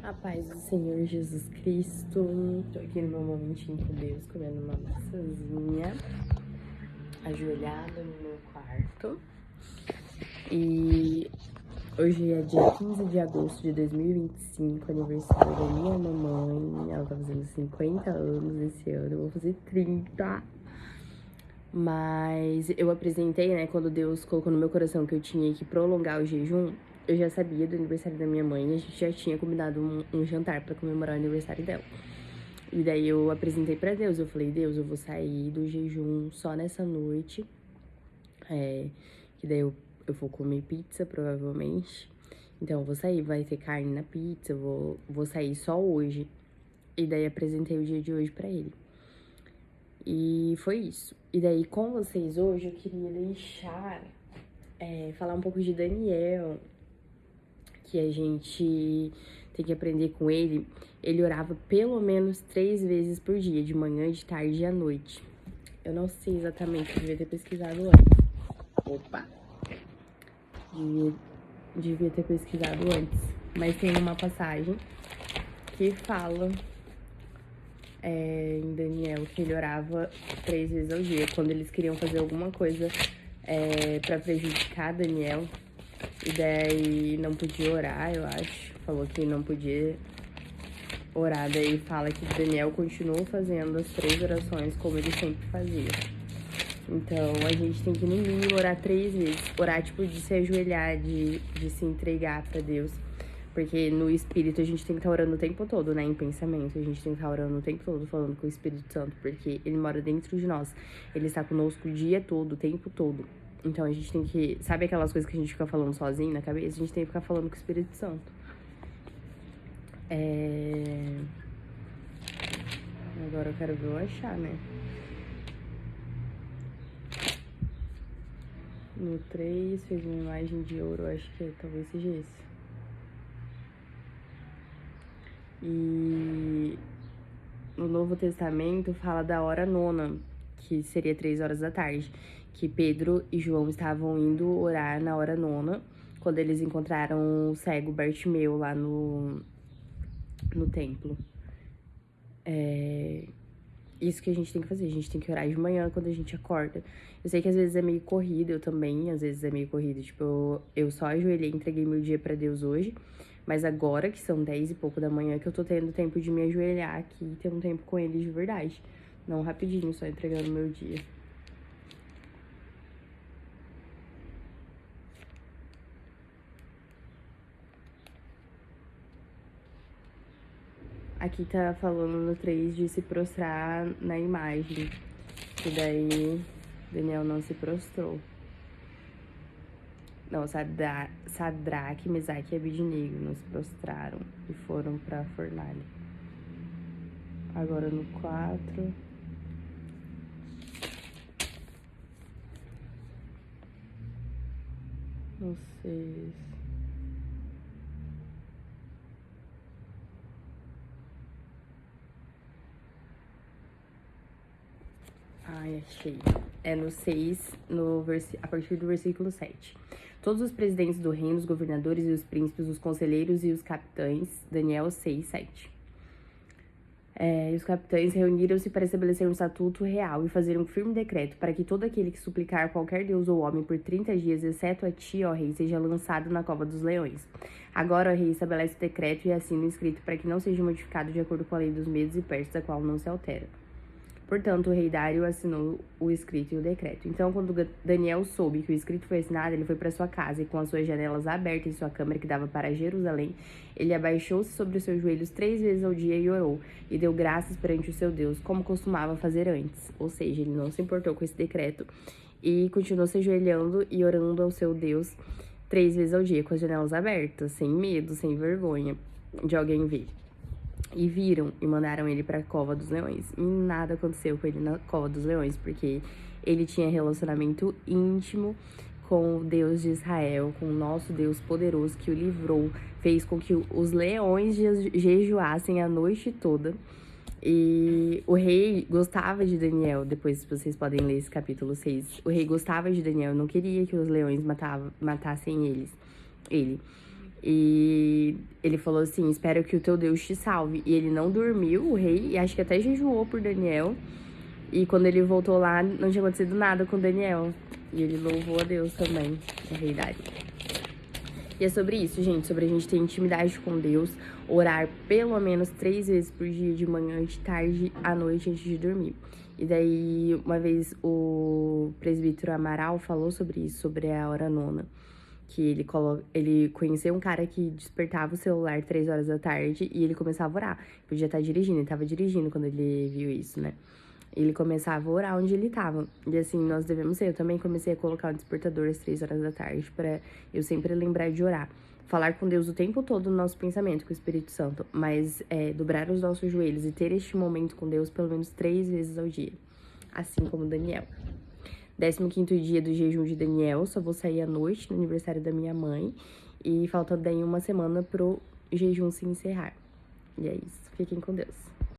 A paz do Senhor Jesus Cristo. Tô aqui no meu momentinho com Deus, comendo uma maçãzinha, ajoelhada no meu quarto. E hoje é dia 15 de agosto de 2025, aniversário da minha mamãe. Ela tá fazendo 50 anos esse ano, eu vou fazer 30. Mas eu apresentei, né, quando Deus colocou no meu coração que eu tinha que prolongar o jejum. Eu já sabia do aniversário da minha mãe, a gente já tinha combinado um jantar pra comemorar o aniversário dela. E daí eu apresentei pra Deus, eu falei, Deus, eu vou sair do jejum só nessa noite. Que daí eu vou comer pizza, provavelmente. Então eu vou sair, vai ter carne na pizza, vou sair só hoje. E daí apresentei o dia de hoje pra ele. E foi isso. E daí com vocês hoje eu queria deixar, falar um pouco de Daniel, que a gente tem que aprender com ele. Ele orava pelo menos 3 vezes por dia, de manhã, de tarde e à noite. Eu não sei exatamente, devia ter pesquisado antes. Opa! Devia ter pesquisado antes. Mas tem uma passagem que fala em Daniel que ele orava 3 vezes ao dia. Quando eles queriam fazer alguma coisa pra prejudicar Daniel, e daí não podia orar, eu acho. Falou que não podia orar, daí fala que Daniel continuou fazendo as 3 orações como ele sempre fazia. Então, a gente tem que, no mínimo, orar 3 vezes. Orar, tipo, de se ajoelhar, de se entregar pra Deus. Porque no Espírito a gente tem que estar orando o tempo todo, né? Em pensamento. A gente tem que estar orando o tempo todo, falando com o Espírito Santo. Porque ele mora dentro de nós. Ele está conosco o dia todo, o tempo todo. Então, a gente tem que... Sabe aquelas coisas que a gente fica falando sozinho na cabeça? A gente tem que ficar falando com o Espírito Santo. Agora eu quero ver eu achar, né? No 3, fez uma imagem de ouro, acho que talvez seja esse. E no Novo Testamento fala da hora nona, que seria 3 horas da tarde. Que Pedro e João estavam indo orar na hora nona, quando eles encontraram o cego Bartimeu lá no templo. Isso que a gente tem que fazer, a gente tem que orar de manhã quando a gente acorda. Eu sei que às vezes é meio corrido, eu também, às vezes é meio corrido. Tipo, eu só ajoelhei e entreguei meu dia pra Deus hoje. Mas agora, que são 10 e pouco da manhã, que eu tô tendo tempo de me ajoelhar aqui e ter um tempo com ele de verdade. Não rapidinho, só entregando meu dia. Aqui tá falando no 3 de se prostrar na imagem. E daí, Daniel não se prostrou. Não, Sadraque, Mesaque e Abednego não se prostraram e foram pra fornalha. Agora no 4. No 6. Ai, achei. É no 6, a partir do versículo 7. Todos os presidentes do reino, os governadores e os príncipes, os conselheiros e os capitães, Daniel 6, 7. E os capitães reuniram-se para estabelecer um estatuto real e fazer um firme decreto para que todo aquele que suplicar qualquer deus ou homem por 30 dias, exceto a ti, ó rei, seja lançado na cova dos leões. Agora, ó rei, estabelece o decreto e assina o escrito para que não seja modificado de acordo com a lei dos medos e persas, a qual não se altera. Portanto, o rei Dário assinou o escrito e o decreto. Então, quando Daniel soube que o escrito foi assinado, ele foi para sua casa e, com as suas janelas abertas em sua câmara que dava para Jerusalém, ele abaixou-se sobre os seus joelhos 3 vezes ao dia e orou, e deu graças perante o seu Deus, como costumava fazer antes. Ou seja, ele não se importou com esse decreto e continuou se ajoelhando e orando ao seu Deus 3 vezes ao dia, com as janelas abertas, sem medo, sem vergonha de alguém ver. E viram e mandaram ele pra cova dos leões. E nada aconteceu com ele na cova dos leões, porque ele tinha relacionamento íntimo com o Deus de Israel, com o nosso Deus poderoso que o livrou, fez com que os leões jejuassem a noite toda. E o rei gostava de Daniel, depois vocês podem ler esse capítulo 6. O rei gostava de Daniel, não queria que os leões matassem ele. E ele falou assim, espero que o teu Deus te salve. E ele não dormiu, o rei, e acho que até jejuou por Daniel. E quando ele voltou lá, não tinha acontecido nada com Daniel. E ele louvou a Deus também, na realidade. E é sobre isso, gente, sobre a gente ter intimidade com Deus, orar pelo menos 3 vezes por dia, de manhã, de tarde, à noite, antes de dormir. E daí, uma vez, o presbítero Amaral falou sobre isso, sobre a hora nona. Que ele conheceu um cara que despertava o celular 3 horas da tarde e ele começava a orar. Podia estar dirigindo, ele tava dirigindo quando ele viu isso, né? Ele começava a orar onde ele tava. E assim, nós devemos ser. Eu também comecei a colocar o despertador às 3 horas da tarde pra eu sempre lembrar de orar. Falar com Deus o tempo todo no nosso pensamento, com o Espírito Santo. Mas dobrar os nossos joelhos e ter este momento com Deus pelo menos 3 vezes ao dia. Assim como Daniel. 15º dia do jejum de Daniel, só vou sair à noite, no aniversário da minha mãe. E falta daí uma semana pro jejum se encerrar. E é isso. Fiquem com Deus.